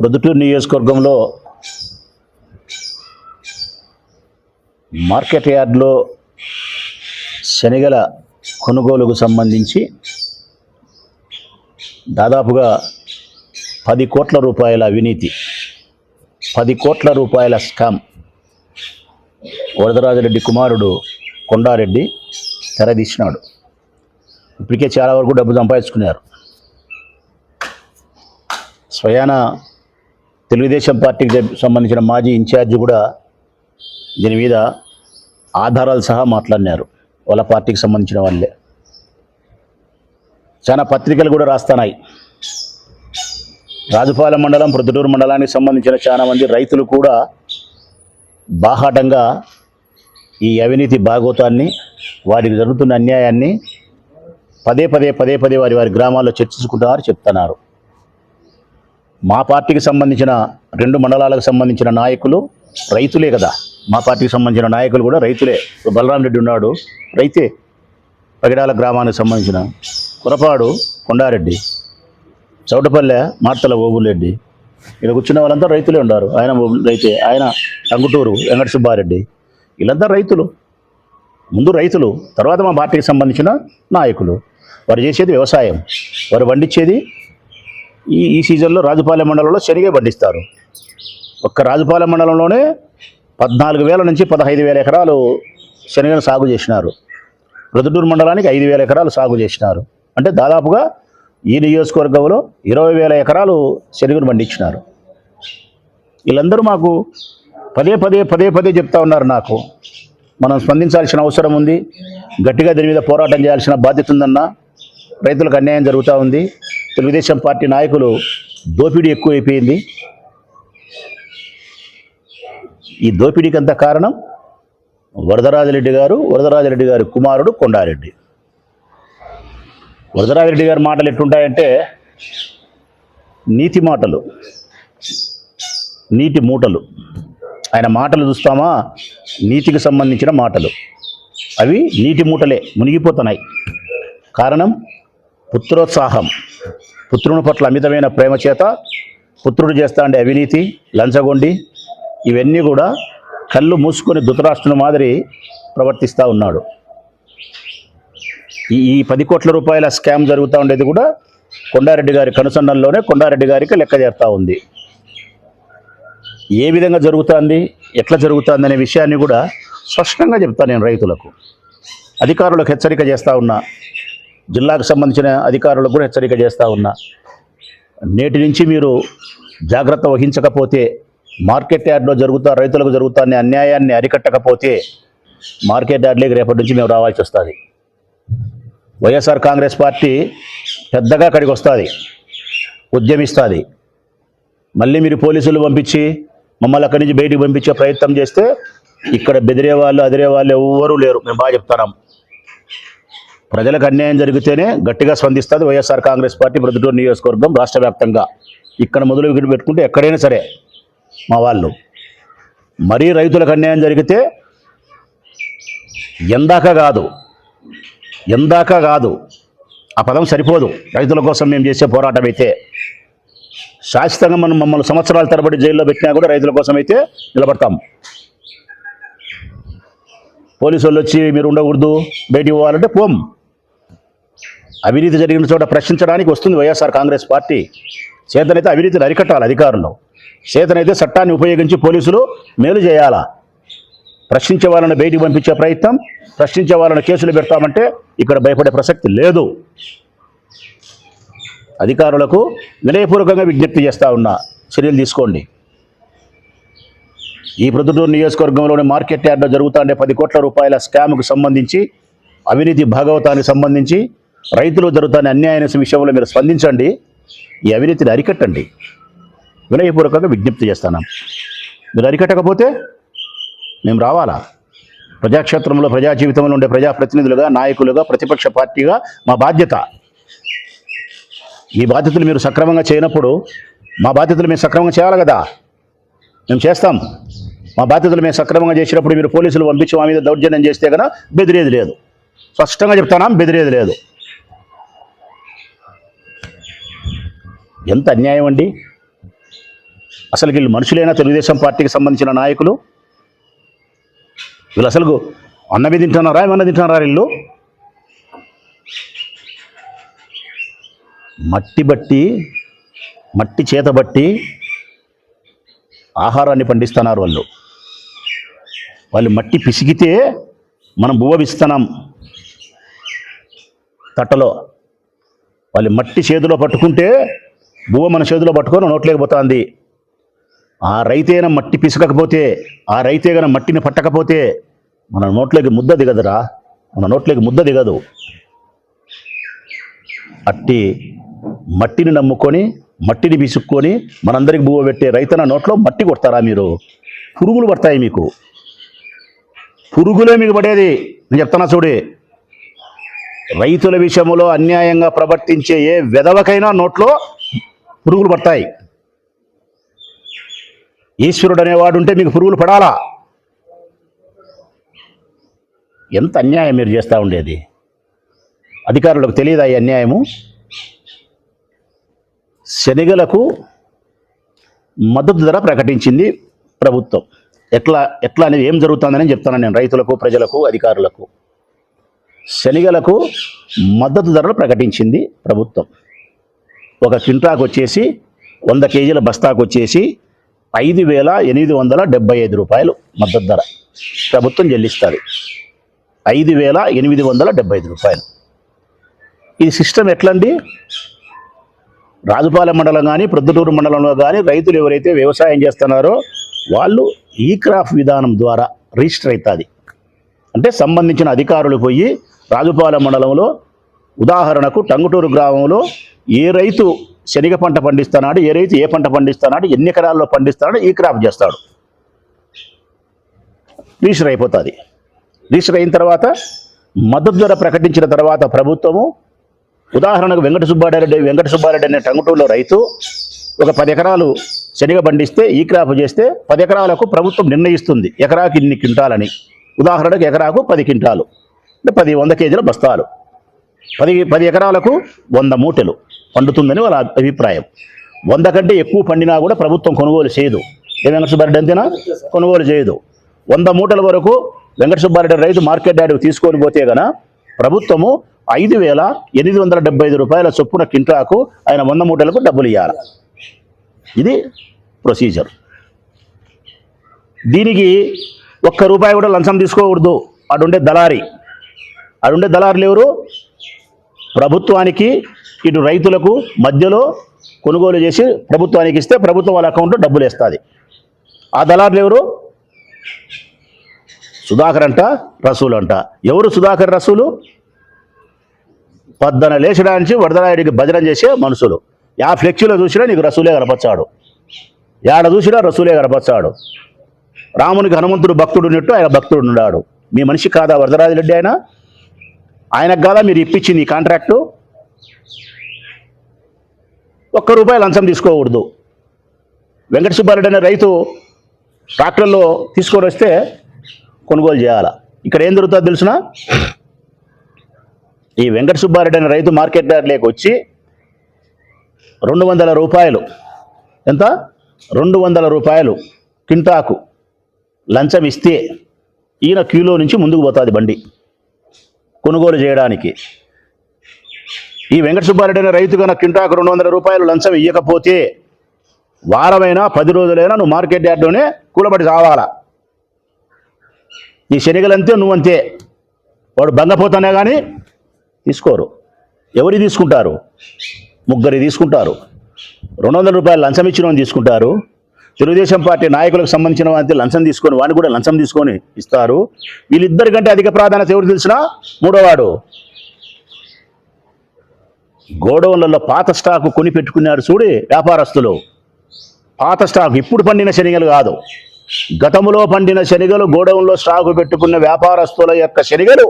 ప్రొద్దుటూరు నియోజకవర్గంలో మార్కెట్ యార్డ్లో శనగల కొనుగోలుకు సంబంధించి దాదాపుగా 10 కోట్ల రూపాయల అవినీతి, 10 కోట్ల రూపాయల స్కామ్ వరదరాజరెడ్డి కుమారుడు కొండారెడ్డి తెరదీసినాడు. ఇప్పటికే చాలా వరకు డబ్బు సంపాదించుకున్నారు. స్వయాన తెలుగుదేశం పార్టీకి సంబంధించిన మాజీ ఇన్ఛార్జి కూడా దీని మీద ఆధారాలు సహా మాట్లాడినారు. వాళ్ళ పార్టీకి సంబంధించిన వాళ్ళే. చాలా పత్రికలు కూడా రాస్తున్నాయి. రాజుపాలెం మండలం, ప్రొద్దుటూరు మండలానికి సంబంధించిన చాలా మంది రైతులు కూడా బాహాటంగా ఈ అవినీతి భాగోతాన్ని, వారికి జరుగుతున్న అన్యాయాన్ని పదే పదే వారి గ్రామాల్లో చర్చించుకుంటారని చెప్తున్నారు. మా పార్టీకి సంబంధించిన 2 మండలాలకు సంబంధించిన నాయకులు రైతులే కదా. మా పార్టీకి సంబంధించిన నాయకులు కూడా రైతులే. బలరాం రెడ్డి ఉన్నాడు, రైతే. పగిడాల గ్రామానికి సంబంధించిన కురపాడు కొండారెడ్డి, చౌటపల్లె మార్తల ఓబులరెడ్డి, ఇలా కూర్చున్న వాళ్ళంతా రైతులే ఉన్నారు. ఆయన రైతే. ఆయన టంగుటూరు వెంకట సుబ్బారెడ్డి, వీళ్ళంతా రైతులు. ముందు రైతులు, తర్వాత మా పార్టీకి సంబంధించిన నాయకులు. వారు చేసేది వ్యవసాయం. వారు పండించేది ఈ సీజన్లో రాజుపాలెం మండలంలో శనగే పండిస్తారు. ఒక్క రాజుపాలెం మండలంలోనే 14,000 నుంచి 15,000 ఎకరాలు శనగను సాగు చేసినారు. ప్రొద్దుటూరు మండలానికి 5,000 ఎకరాలు సాగు చేసినారు. అంటే దాదాపుగా ఈ నియోజకవర్గంలో 20,000 ఎకరాలు శనగను పండించినారు. వీళ్ళందరూ మాకు పదే చెప్తా ఉన్నారు. నాకు మనం స్పందించాల్సిన అవసరం ఉంది, గట్టిగా దీని మీద పోరాటం చేయాల్సిన బాధ్యత ఉందన్న. రైతులకు అన్యాయం జరుగుతూ ఉంది. తెలుగుదేశం పార్టీ నాయకులు దోపిడీ ఎక్కువైపోయింది. ఈ దోపిడీకి అంత కారణం వరదరాజరెడ్డి గారి కుమారుడు కొండారెడ్డి. వరదరాజరెడ్డి గారి మాటలు ఎట్లుంటాయంటే నీతి మాటలు, నీటి మూటలు. ఆయన మాటలు చూస్తామా, నీతికి సంబంధించిన మాటలు. అవి నీటి మూటలే, మునిగిపోతున్నాయి. కారణం పుత్రోత్సాహం, పుత్రుని పట్ల అమితమైన ప్రేమ చేత పుత్రుడు చేస్తా ఉండే అవినీతి, లంచగొండి, ఇవన్నీ కూడా కళ్ళు మూసుకొని ధృతరాష్ట్రుని మాదిరి ప్రవర్తిస్తూ ఉన్నాడు. ఈ 10 కోట్ల రూపాయల స్కామ్ జరుగుతూ ఉండేది కూడా కొండారెడ్డి గారి కనుసన్నల్లోనే కొండారెడ్డి గారికి లెక్క చేస్తూ ఉంది. ఏ విధంగా జరుగుతుంది, ఎట్లా జరుగుతుంది అనే విషయాన్ని కూడా స్పష్టంగా చెప్తాను నేను రైతులకు. అధికారులకు హెచ్చరిక చేస్తూ ఉన్నా, జిల్లాకు సంబంధించిన అధికారులకు కూడా హెచ్చరిక చేస్తూ ఉన్నా. నేటి నుంచి మీరు జాగ్రత్త వహించకపోతే, మార్కెట్ యార్డ్లో రైతులకు జరుగుతున్న అన్యాయాన్ని అరికట్టకపోతే మార్కెట్ యార్డ్లోకి రేపటి నుంచి మేము రావాల్సి వస్తుంది. వైఎస్ఆర్ కాంగ్రెస్ పార్టీ పెద్దగా అక్కడికి వస్తుంది, ఉద్యమిస్తుంది. మళ్ళీ మీరు పోలీసులు పంపించి మమ్మల్ని అక్కడి నుంచి బయటికి పంపించే ప్రయత్నం చేస్తే ఇక్కడ బెదిరే వాళ్ళు, అదిరే వాళ్ళు ఎవ్వరూ లేరు. మేము బాగా చెప్తున్నాం. ప్రజలకు అన్యాయం జరిగితేనే గట్టిగా స్పందిస్తుంది వైఎస్ఆర్ కాంగ్రెస్ పార్టీ ప్రొద్దుటూరు నియోజకవర్గం రాష్ట్ర వ్యాప్తంగా. ఇక్కడ మొదలు పెట్టుకుంటే ఎక్కడైనా సరే మా వాళ్ళు. మరీ రైతులకు అన్యాయం జరిగితే ఎందాక కాదు, ఆ పదం సరిపోదు. రైతుల కోసం మేము చేసే పోరాటం అయితే శాశ్వతంగా మమ్మల్ని సంవత్సరాల తరబడి జైల్లో పెట్టినా కూడా రైతుల కోసం అయితే నిలబడతాం. పోలీసు వాళ్ళు వచ్చి మీరు ఉండకూడదు, బయటికి పోవాలంటే పోం. అవినీతి జరిగిన చోట ప్రశ్నించడానికి వస్తుంది వైఎస్ఆర్ కాంగ్రెస్ పార్టీ. చేతనైతే అవినీతిని అరికట్టాలి అధికారులు, చేతనైతే చట్టాన్ని ఉపయోగించి పోలీసులు మేలు చేయాలా. ప్రశ్నించే వాళ్ళని బయటికి పంపించే ప్రయత్నం, ప్రశ్నించే వాళ్ళని కేసులు పెడతామంటే ఇక్కడ భయపడే ప్రసక్తి లేదు. అధికారులకు వినయపూర్వకంగా విజ్ఞప్తి చేస్తూ ఉన్నా, చర్యలు తీసుకోండి. ఈ ప్రొద్దుటూరు నియోజకవర్గంలోని మార్కెట్ యార్డ్లో జరుగుతుండే 10 కోట్ల రూపాయల స్కామ్కు సంబంధించి, అవినీతి భాగవతానికి సంబంధించి, రైతులు జరుగుతున్న అన్యాయ విషయంలో మీరు స్పందించండి. ఈ అవినీతిని అరికట్టండి. వినయపూర్వకంగా విజ్ఞప్తి చేస్తున్నాం. మీరు అరికట్టకపోతే మేము రావాలా? ప్రజాక్షేత్రంలో, ప్రజా జీవితంలో ఉండే ప్రజాప్రతినిధులుగా, నాయకులుగా, ప్రతిపక్ష పార్టీగా మా బాధ్యత. ఈ బాధ్యతలు మీరు సక్రమంగా చేయనప్పుడు మా బాధ్యతలు మేము సక్రమంగా చేయాలి కదా. మేము చేస్తాం. మా బాధ్యతలు మేము సక్రమంగా చేసినప్పుడు మీరు పోలీసులు పంపించి మా మీద దౌర్జన్యం చేస్తే కనుక బెదిరేది లేదు. స్పష్టంగా చెప్తానా, బెదిరేది లేదు. ఎంత అన్యాయం అండి. అసలు వీళ్ళు మనుషులైనా తెలుగుదేశం పార్టీకి సంబంధించిన నాయకులు? వీళ్ళు అసలు అన్నవి తింటున్నారా, ఏమన్నా తింటున్నారా? వీళ్ళు మట్టి చేత బట్టి ఆహారాన్ని పండిస్తున్నారు. వాళ్ళు మట్టి పిసిగితే మనం బువ్వ విస్తున్నాం తట్టలో. వాళ్ళు మట్టి చేతిలో పట్టుకుంటే బువ్వ మన చేతిలో పట్టుకొని నోట్లేకపోతుంది. ఆ రైతేన మట్టి పిసకకపోతే, ఆ రైతే గన మట్టిని పట్టకపోతే మన నోట్లోకి ముద్ద దిగదురా, మన నోట్లోకి ముద్ద దిగదు. అట్టి మట్టిని నమ్ముకొని మట్టిని పిసుక్కొని మనందరికి బువ్వ పెట్టే రైతన నోట్లో మట్టి కొడతారా మీరు? పురుగులు పడతాయి మీకు, పురుగులే మీకు పడేది. నేను చెప్తున్నా చూడే, రైతుల విషయంలో అన్యాయంగా ప్రవర్తించే ఏ వెధవకైనా నోట్లో పురుగులు పడతాయి. ఈశ్వరుడు అనేవాడు ఉంటే మీకు పురుగులు పడాలా? ఎంత అన్యాయం మీరు చేస్తూ ఉండేది. అధికారులకు తెలియదా ఈ అన్యాయము? శనగలకు మద్దతు ధర ప్రకటించింది ప్రభుత్వం. ఎట్లా అనేది ఏం జరుగుతుందని చెప్తాను నేను రైతులకు, ప్రజలకు, అధికారులకు. శనగలకు మద్దతు ధరలు ప్రకటించింది ప్రభుత్వం. ఒక క్వింటాకు వచ్చేసి 100 కేజీల బస్తాకు వచ్చేసి 5,875 రూపాయలు మద్దతు ధర ప్రభుత్వం చెల్లిస్తుంది. 5,875 రూపాయలు. ఈ సిస్టమ్ ఎట్లండి? రాజుపాలెం మండలం కానీ ప్రొద్దుటూరు మండలంలో కానీ రైతులు ఎవరైతే వ్యవసాయం చేస్తున్నారో వాళ్ళు ఈ క్రాప్ విధానం ద్వారా రిజిస్టర్ అవుతుంది. అంటే సంబంధించిన అధికారులు పోయి రాజుపాలెం మండలంలో ఉదాహరణకు టంగుటూరు గ్రామంలో ఏ రైతు శనగ పంట పండిస్తున్నాడు, ఏ రైతు ఏ పంట పండిస్తున్నాడు, ఎన్ని ఎకరాల్లో పండిస్తున్నాడు, ఈ క్రాప్ చేస్తాడు, రిజిస్టర్ అయిపోతుంది. రిజిస్టర్ అయిన తర్వాత మద్దతు ధర ప్రకటించిన తర్వాత ప్రభుత్వము, ఉదాహరణకు వెంకట సుబ్బారెడ్డి అనే టంగుటూరులో రైతు ఒక 10 ఎకరాలు శనగ పండిస్తే ఈ క్రాప్ చేస్తే 10 ఎకరాలకు ప్రభుత్వం నిర్ణయిస్తుంది ఎకరాకి ఇన్ని క్వింటాలని. ఉదాహరణకు ఎకరాకు 10 క్వింటాలు అంటే 100 కేజీల బస్తాలు, 10 ఎకరాలకు 100 మూటలు పండుతుందని వాళ్ళ అభిప్రాయం. 100 కంటే ఎక్కువ పండినా కూడా ప్రభుత్వం కొనుగోలు చేయదు. ఏ వెంకట సుబ్బారెడ్డి అంతేనా? కొనుగోలు చేయదు. 100 మూటల వరకు వెంకట సుబ్బారెడ్డి రైతు మార్కెట్ యార్డుకు తీసుకొని పోతే గన ప్రభుత్వము 5,875 రూపాయల చొప్పున క్వింటాకు ఆయన 100 మూటలకు డబ్బులు ఇవ్వాలి. ఇది ప్రొసీజర్. దీనికి ₹1 కూడా లంచం తీసుకోకూడదు. అడుండే దళారులు ఎవరు? ప్రభుత్వానికి ఇటు రైతులకు మధ్యలో కొనుగోలు చేసి ప్రభుత్వానికి ఇస్తే ప్రభుత్వం వాళ్ళ అకౌంట్లో డబ్బులు వేస్తుంది. ఆ దళారులు ఎవరు? సుధాకర్ అంట, రసూలు అంట. ఎవరు సుధాకర్, రసూలు? పొద్దున లేచడానికి వరదరాయుడికి భజన చేసే మనుషులు. యా ఫ్లెక్సీలో చూసినా నీకు రసూలే కనపచ్చాడు, యాడ చూసినా రసూలే కనపచ్చాడు. రామునికి హనుమంతుడు భక్తుడు ఉన్నట్టు ఆయన భక్తుడు ఉన్నాడు. మీ మనిషి కాదా వరదరాజు రెడ్డి? ఆయనకు కాదా మీరు ఇప్పించింది ఈ కాంట్రాక్టు? ₹1 లంచం తీసుకోకూడదు. వెంకట సుబ్బారెడ్డి అనే రైతు ట్రాక్టర్లో తీసుకొని వస్తే కొనుగోలు చేయాలా. ఇక్కడ ఏం జరుగుతుందో తెలుసునా? ఈ వెంకట సుబ్బారెడ్డి అనే రైతు మార్కెట్ యార్డ్లోకి వచ్చి ₹200 ఎంత? ₹200 క్వింటాకు లంచం ఇస్తే ఈయన క్యూలో నుంచి ముందుకు పోతుంది బండి కొనుగోలు చేయడానికి. ఈ వెంకట సుబ్బారెడ్డి అనే రైతు కన్నా క్వింటాకు ₹200 లంచం ఇవ్వకపోతే వారమైనా 10 రోజులైనా నువ్వు మార్కెట్ యార్డ్లోనే కూలబడి చావాలా. ఈ శనగలంతే నువ్వంతే. వాడు బంగపోతానే కానీ తీసుకోరు. ఎవరు తీసుకుంటారు? 3 తీసుకుంటారు. ₹200 లంచం ఇచ్చిన వాడిని తీసుకుంటారు. తెలుగుదేశం పార్టీ నాయకులకు సంబంధించిన వాడిని లంచం తీసుకొని వాడిని కూడా లంచం తీసుకొని ఇస్తారు. వీళ్ళిద్దరికంటే అధిక ప్రాధాన్యత ఎవరు తెలిసినా? 3వాడు. గోడౌన్లలో పాత స్టాకు కొని పెట్టుకున్నారు చూడు వ్యాపారస్తులు. పాత స్టాక్, ఇప్పుడు పండిన శనగలు కాదు, గతంలో పండిన శనగలు గోడౌన్లో స్టాకు పెట్టుకున్న వ్యాపారస్తుల యొక్క శనగలు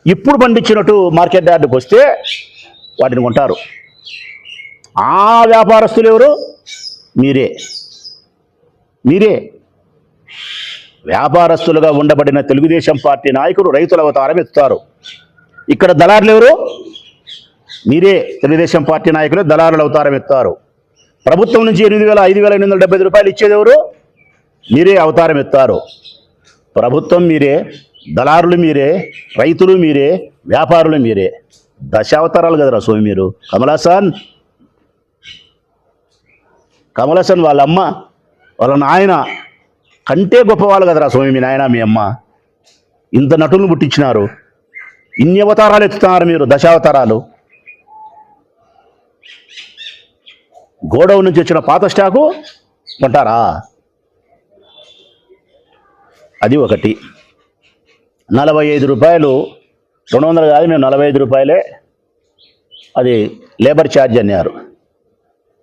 ఇప్పుడు పండించినట్టు మార్కెట్ యార్డుకు వస్తే వాటిని కొంటారు. ఆ వ్యాపారస్తులు ఎవరు? మీరే. వ్యాపారస్తులుగా ఉండబడిన తెలుగుదేశం పార్టీ నాయకులు రైతుల అవతారం ఎత్తుతారు. ఇక్కడ దళారులు ఎవరు? మీరే. తెలుగుదేశం పార్టీ నాయకులు దళారుల అవతారం ఎత్తారు. ప్రభుత్వం నుంచి 8,000 రూపాయలు ఇచ్చేది ఎవరు? మీరే అవతారం ఎత్తారు. ప్రభుత్వం మీరే, దళారులు మీరే, రైతులు మీరే, వ్యాపారులు మీరే. దశావతారాలు కదరా స్వామి మీరు. కమలాసన్ వాళ్ళ అమ్మ వాళ్ళ నాయన కంటే గొప్పవాళ్ళు కదరా స్వామి మీ నాయన మీ అమ్మ. ఇంత నటులను పుట్టించినారు, ఇన్ని అవతారాలు ఎత్తుతున్నారు మీరు, దశావతారాలు. గోడౌన్ నుంచి వచ్చిన పాత స్టాకు కొంటారా? అది ఒకటి. 45 రూపాయలు, 200 కాదు, మేము 45 రూపాయలే అది లేబర్ ఛార్జ్ అన్నారు,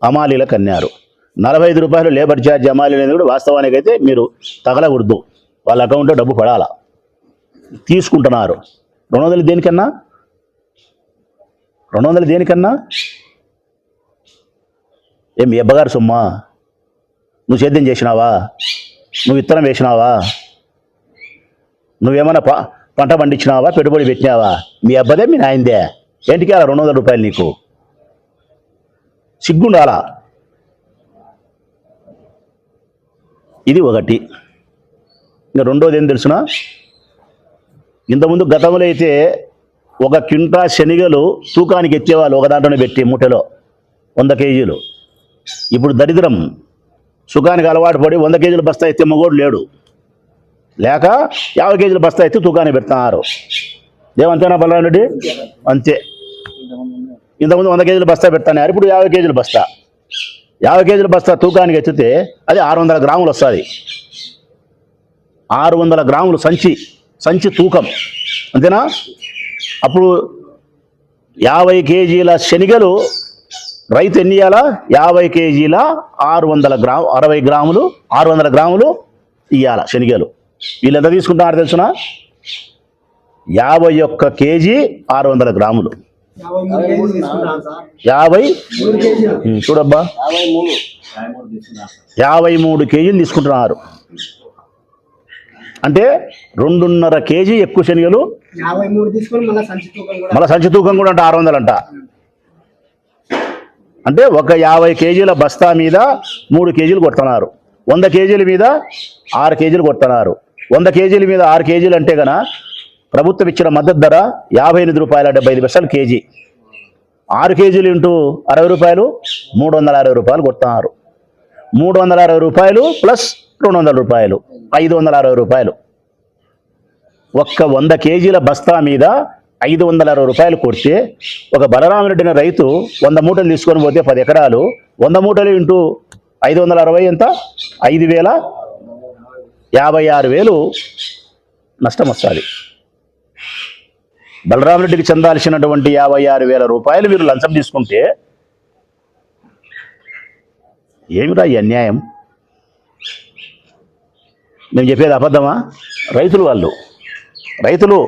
అమాలీలకు అన్నారు. 45 రూపాయలు లేబర్ ఛార్జ్ అమాలీ అనేది కూడా వాస్తవానికి అయితే మీరు తగలకూడదు, వాళ్ళ అకౌంట్లో డబ్బు పడాలా. తీసుకుంటున్నారు. 200 దేనికన్నా? 200 దేనికన్నా? ఏం మీ అబ్బగారు సొమ్మా? నువ్వు సేద్యం చేసినావా? నువ్వు విత్తనం వేసినావా? నువ్వేమన్నా పంట పండించినావా? పెట్టుబడి పెట్టినావా? మీ అబ్బదే మీ నాయందే. ఏంటికి అలా 200 రూపాయలు? నీకు సిగ్గుండాలా? ఇది ఒకటి. ఇంకా రెండోది ఏం తెలుసునా? ఇంతకుముందు గతంలో అయితే 1 క్వింటా శనగలు తూకానికి ఎత్తేవాళ్ళు, ఒక దాంట్లోనే పెట్టి మూటలో 100 కేజీలు. ఇప్పుడు దరిద్రం, సుఖానికి అలవాటు పడి 100 కేజీల బస్తా ఎత్తే మగోడు లేడు, లేక 50 కేజీల బస్తా ఎత్తి తూకాన్ని పెడుతున్నారు. ఏమంతేనా బలరారెడ్డి? అంతే. ఇంతకుముందు 100 కేజీల బస్తా పెడతాన్నారు, ఇప్పుడు 50 కేజీల బస్తా. 50 కేజీల బస్తా తూకానికి ఎత్తితే అది 600 గ్రాములు వస్తుంది. 600 గ్రాములు సంచి తూకం, అంతేనా? అప్పుడు 50 కేజీల శనగలు రైతు ఎన్ని ఇవ్వాలా? 50 కేజీల 60 గ్రాములు 600 గ్రాములు ఇవ్వాల శనగలు. వీళ్ళు ఎంత తీసుకుంటున్నారు తెలుసునా? 51 కేజీ 600 గ్రాములు. 50 చూడబ్బా, 53 కేజీలు తీసుకుంటున్నారు. అంటే 2.5 కేజీ ఎక్కువ శనగలు, మళ్ళీ సంచి తూకం కూడా అంట 600 అంట. అంటే ఒక 50 కేజీల బస్తా మీద 3 కేజీలు కొడుతున్నారు. 100 కేజీల మీద 6 కేజీలు కొడుతున్నారు. 100 కేజీల మీద 6 కేజీలు అంటే కనుక ప్రభుత్వం ఇచ్చిన మద్దతు ధర 58 రూపాయల 75 పైసలు కేజీ. 6 కేజీలు ఇంటూ 60 రూపాయలు, 360 రూపాయలు కొడుతున్నారు. 360 రూపాయలు ప్లస్ 200 రూపాయలు, 560 రూపాయలు. ఒక్క 100 కేజీల బస్తా మీద 560 రూపాయలు కొడితే ఒక బలరామరెడ్డి అనే రైతు 100 మూటలు తీసుకొని పోతే 10 ఎకరాలు, 100 మూటలు ఇంటూ 560 ఎంత? 5,056,000 నష్టం వస్తుంది. బలరామరెడ్డికి చెందాల్సినటువంటి 56,000 రూపాయలు మీరు లంచం తీసుకుంటే ఏమిరా ఈ అన్యాయం? మేము చెప్పేది అబద్ధమా? రైతులు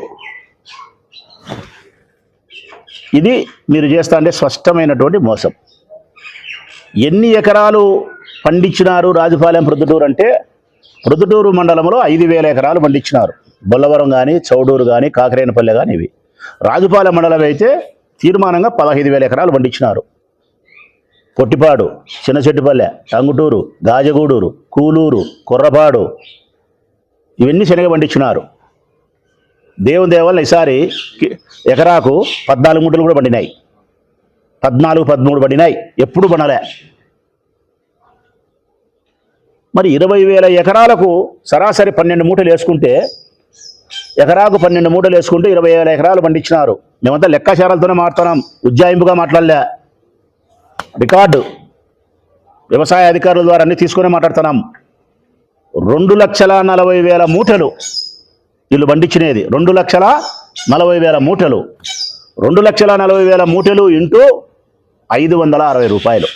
ఇది మీరు చేస్తా అంటే స్పష్టమైనటువంటి మోసం. ఎన్ని ఎకరాలు పండించినారు రాజుపాలెం ప్రొద్దుటూరు అంటే? ప్రొద్దుటూరు మండలంలో 5,000 ఎకరాలు పండించినారు. బొల్లవరం కానీ, చౌడూరు కానీ, కాకరేనపల్లె కానీ. ఇవి రాజుపాలెం మండలం అయితే తీర్మానంగా 15,000 ఎకరాలు పండించినారు. పొట్టిపాడు, చిన్నచెట్టుపల్లె, టంగుటూరు, గాజగూడూరు, కూలూరు, కుర్రపాడు ఇవన్నీ శనగ పండించినారు. దేవుని దేవల్ల ఈసారి ఎకరాకు 14 మూటలు కూడా పండినాయి. 14, 13 పండినాయి. ఎప్పుడు పండలే. మరి 20,000 ఎకరాలకు సరాసరి 12 మూటలు వేసుకుంటే, ఎకరాకు 12 మూటలు వేసుకుంటే 20,000 ఎకరాలు పండించినారు. మేమంతా లెక్కాచారాలతోనే మాట్లాడుతున్నాం, ఉజ్జాయింపుగా మాట్లాడలే. రికార్డు వ్యవసాయ అధికారుల ద్వారా అన్ని తీసుకునే మాట్లాడుతున్నాం. 2,40,000 మూటలు వీళ్ళు పండించినది. 2,40,000 మూటలు. 2,40,000 మూటలు ఇంటూ 560 రూపాయలు.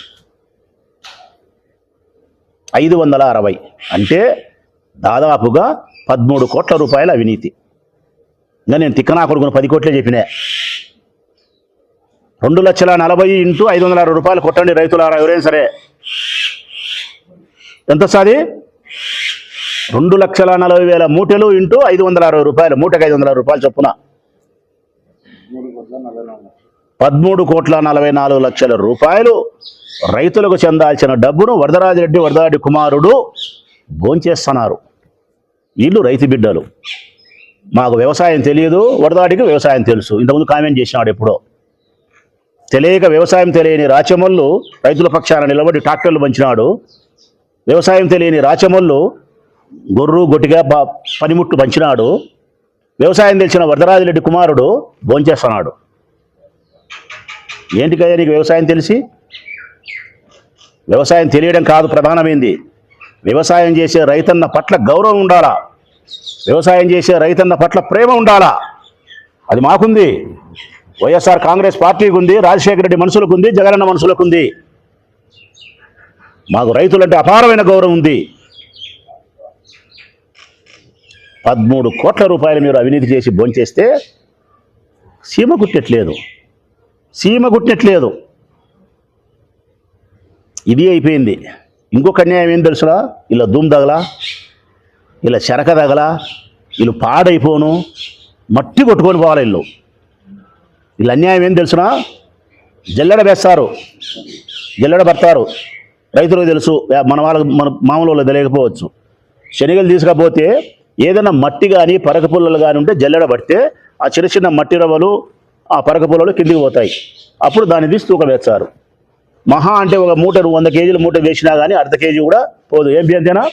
560 అంటే దాదాపుగా 13 కోట్ల రూపాయల అవినీతి. ఇంకా నేను తిక్కనా కొడుకుని 10 కోట్లే చెప్పినా. 2,40,000 ఇంటూ 560 రూపాయలు కొట్టండి రైతులారా, ఎవరైనా సరే. ఎంత సాది? 2,40,000 మూటలు ఇంటూ 560 రూపాయలు. మూటకి 500 రూపాయలు చొప్పున 13,44,00,000 రూపాయలు రైతులకు చెందాల్సిన డబ్బును వరదరాజిరెడ్డి కుమారుడు భోంచేస్తున్నారు. వీళ్ళు రైతు బిడ్డలు. మాకు వ్యవసాయం తెలియదు, వరదాడికి వ్యవసాయం తెలుసు. ఇంతకుముందు కామెంట్ చేసినాడు ఎప్పుడో. తెలియక వ్యవసాయం తెలియని రాచమల్లు రైతుల పక్షాన నిలబడి ట్రాక్టర్లు పంచినాడు. వ్యవసాయం తెలియని రాచమల్లు గొర్రు గొట్టిగా పనిముట్లు పంచినాడు. వ్యవసాయం తెలిసిన వరదరాజిరెడ్డి కుమారుడు భోంచేస్తున్నాడు. ఏంటికయ్యా నీకు వ్యవసాయం తెలిసి? వ్యవసాయం తెలియడం కాదు ప్రధానమైంది. వ్యవసాయం చేసే రైతన్న పట్ల గౌరవం ఉండాలా, వ్యవసాయం చేసే రైతన్న పట్ల ప్రేమ ఉండాలా. అది మాకుంది, వైఎస్ఆర్ కాంగ్రెస్ పార్టీకి ఉంది, రాజశేఖర రెడ్డి మనుషులకు ఉంది, జగనన్న మనుషులకు ఉంది. మాకు రైతులంటే అపారమైన గౌరవం ఉంది. 13 కోట్ల రూపాయలు మీరు అవినీతి చేసి భోంచేస్తే సీమ గుట్టట్లేదు. ఇది అయిపోయింది. ఇంకొక అన్యాయం ఏం తెలుసురా? ఇలా దుమ్ తగలా, ఇలా చెరక తగలా, వీళ్ళు పాడైపోను, మట్టి కొట్టుకొని పోవాలి. వీళ్ళ అన్యాయం ఏం తెలుసునా? జల్లెడ వేస్తారు, జల్లెడ పడతారు. రైతులకు తెలుసు, మన మామూలు వాళ్ళు తెలియకపోవచ్చు. శనగలు తీసుకపోతే ఏదైనా మట్టి కానీ పరక పుల్లలు కానీ ఉంటే జల్లెడ పడితే ఆ చిన్న చిన్న మట్టి రవ్వలు ఆ పరక పుల్లలు కిందికి పోతాయి. అప్పుడు దాన్ని తీసి తూకం వేస్తారు. మహా అంటే ఒక మూట 100 కేజీల మూట వేసినా కానీ అర్ధ కేజీ కూడా పోదు. ఏం అంతేనా?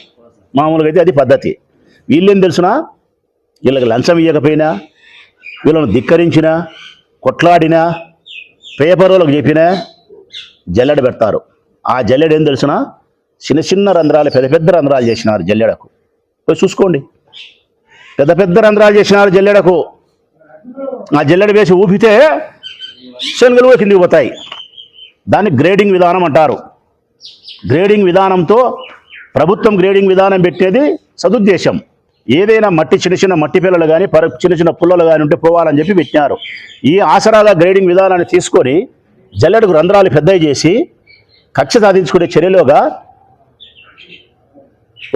మామూలుగా అయితే అది పద్ధతి. వీళ్ళేం తెలుసునా? వీళ్ళకి లంచం ఇవ్వకపోయినా, వీళ్ళను ధిక్కరించినా, కొట్లాడినా, పేపర్లకు చెప్పినా జల్లెడ పెడతారు. ఆ జల్లెడ ఏం తెలుసునా? చిన్న చిన్న రంధ్రాలు, పెద్ద రంధ్రాలు చేసినారు జల్లెడకు. పోయి చూసుకోండి, పెద్ద రంధ్రాలు చేసినారు జల్లెడకు. ఆ జల్లెడ వేసి ఊపితే శనగలు కిందికి పోతాయి. దాన్ని గ్రేడింగ్ విధానం అంటారు. గ్రేడింగ్ విధానంతో ప్రభుత్వం గ్రేడింగ్ విధానం పెట్టేది సదుద్దేశం. ఏదైనా మట్టి చిన్న చిన్న మట్టి పిల్లలు కానీ చిన్న చిన్న పుల్లలు కానీ ఉంటే పోవాలని చెప్పి పెట్టినారు. ఈ ఆసరాగా గ్రేడింగ్ విధానాన్ని తీసుకొని జల్లెడకు రంధ్రాలు పెద్దవి చేసి కక్ష సాధించుకునే చర్యలోగా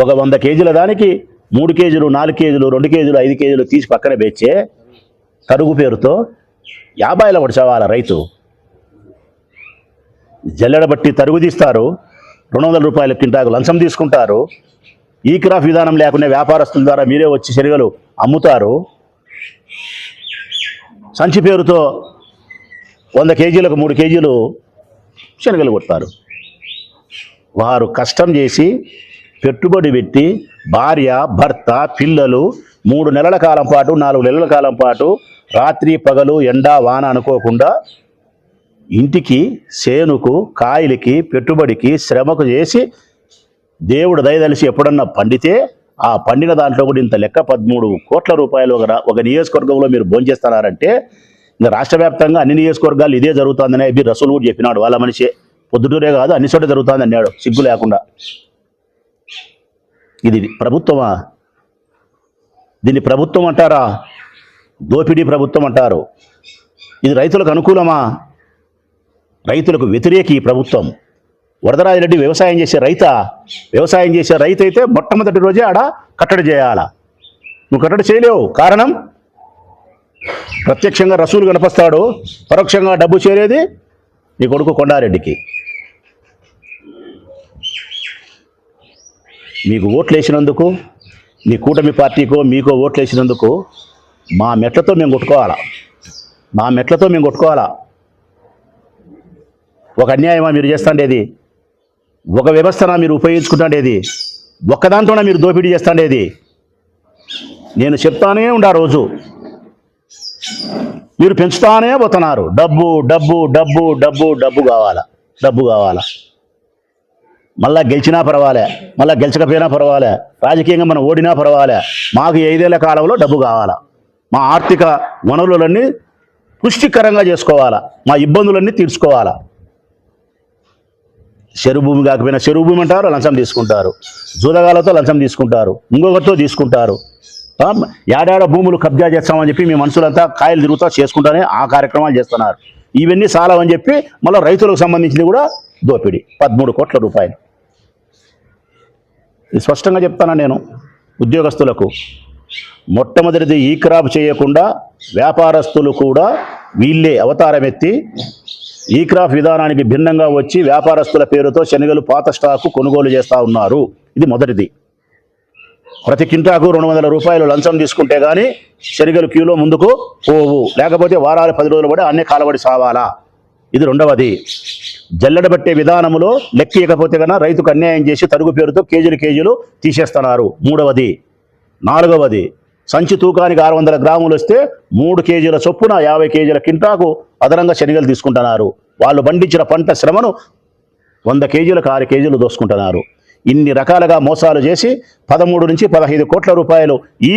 ఒక 100 కేజీల దానికి 3 కేజీలు, 4 కేజీలు, 2 కేజీలు, 5 కేజీలు తీసి పక్కన పెంచే తరుగు పేరుతో 50 పడిచేవాళ్ళ రైతు. జల్లెడ బట్టి తరుగు తీస్తారు, 200 రూపాయల కింటాకు లంచం తీసుకుంటారు. ఈ క్రాఫ్ విధానం లేకుండా వ్యాపారస్తుల ద్వారా మీరే వచ్చి శనగలు అమ్ముతారు. సంచి పేరుతో 100 కేజీలకు 3 కేజీలు శనగలు కొడతారు. వారు కష్టం చేసి పెట్టుబడి పెట్టి భార్య, భర్త, పిల్లలు 3 నెలల కాలం పాటు, 4 నెలల కాలం పాటు రాత్రి పగలు ఎండ వాన అనుకోకుండా ఇంటికి, సేనుకు, కాయలకి, పెట్టుబడికి, శ్రమకు చేసి దేవుడు దయదలిసి ఎప్పుడన్నా పండితే ఆ పండిన దాంట్లో కూడా ఇంత లెక్క 13 కోట్ల రూపాయలు ఒక నియోజకవర్గంలో మీరు భోంచేస్తున్నారంటే ఇంకా రాష్ట్ర వ్యాప్తంగా అన్ని నియోజకవర్గాలు ఇదే జరుగుతుందని బి రసూల్ కూడా చెప్పినాడు. వాళ్ళ మనిషే పొద్దుటూరే కాదు అన్ని చోట జరుగుతుంది అన్నాడు సిగ్గు లేకుండా. ఇది ప్రభుత్వమా? దీన్ని ప్రభుత్వం అంటారా? దోపిడీ ప్రభుత్వం అంటారు. ఇది రైతులకు అనుకూలమా? రైతులకు వ్యతిరేకి ఈ ప్రభుత్వం. వరదరాజిరెడ్డి వ్యవసాయం చేసే రైతా? వ్యవసాయం చేసే రైతు అయితే మొట్టమొదటి రోజే ఆడ కట్టడి చేయాలా. నువ్వు కట్టడి చేయలేవు. కారణం ప్రత్యక్షంగా రసూలు కనిపిస్తాడు, పరోక్షంగా డబ్బు చేరేది నీ కొడుకు కొండారెడ్డికి. మీకు ఓట్లు వేసినందుకు, మీ కూటమి పార్టీకో మీకో ఓట్లు వేసినందుకు మా మెట్లతో మేము కొట్టుకోవాలా. ఒక అన్యాయమా మీరు చేస్తాండేది? ఒక వ్యవస్థన మీరు ఉపయోగించుకుంటాండేది? ఒక్కదాంతోనే మీరు దోపిడీ చేస్తాండేది? నేను చెప్తానే ఉండా రోజు, మీరు పెంచుతానే పోతున్నారు. డబ్బు డబ్బు డబ్బు డబ్బు డబ్బు కావాలా. మళ్ళా గెలిచినా పర్వాలే, మళ్ళీ గెలిచకపోయినా పర్వాలే, రాజకీయంగా మనం ఓడినా పర్వాలే, మాకు 5 ఏళ్ల కాలంలో డబ్బు కావాలా. మా ఆర్థిక వనరులన్నీ పుష్టికరంగా చేసుకోవాలా, మా ఇబ్బందులన్నీ తీర్చుకోవాలా. చెరువు భూమి కాకపోయినా చెరువు భూమి అంటారు, లంచం తీసుకుంటారు. జూదగాలతో లంచం తీసుకుంటారు, ఇంకొకరితో తీసుకుంటారు. ఏడాడ భూములు కబ్జా చేస్తామని చెప్పి మీ మనుషులంతా కాయలు తిరుగుతా చేసుకుంటానే ఆ కార్యక్రమాలు చేస్తున్నారు. ఇవన్నీ సాలవని చెప్పి మళ్ళీ రైతులకు సంబంధించింది కూడా దోపిడీ 13 కోట్ల రూపాయలు. స్పష్టంగా చెప్తాను నేను ఉద్యోగస్తులకు, మొట్టమొదటిది ఈ క్రాప్ చేయకుండా వ్యాపారస్తులు కూడా వీళ్ళే అవతారం ఎత్తి ఈ క్రాప్ విధానానికి భిన్నంగా వచ్చి వ్యాపారస్తుల పేరుతో శనగలు పాత స్టాకు కొనుగోలు చేస్తూ ఉన్నారు. ఇది మొదటిది. ప్రతి కింటాకు 200 రూపాయలు లంచం తీసుకుంటే కానీ శనగలు క్యూలో ముందుకు పోవు, లేకపోతే వారాలు 10 రోజులు పడి అన్నీ కాలబడి సావాలా. ఇది రెండవది. జల్లెడబట్టే విధానములో లెక్కియకపోతే కన్నా రైతుకు అన్యాయం చేసి తరుగు పేరుతో కేజీలు తీసేస్తున్నారు. మూడవది. నాలుగవది, సంచి తూకానికి 600 గ్రాములు వస్తే 3 కేజీల చొప్పున 50 కేజీల కింటాకు అదనంగా శనగలు తీసుకుంటున్నారు. వాళ్ళు పండించిన పంట శ్రమను 100 కేజీలకు 6 కేజీలు దోసుకుంటున్నారు. ఇన్ని రకాలుగా మోసాలు చేసి 13 నుంచి 15 కోట్ల రూపాయలు ఈ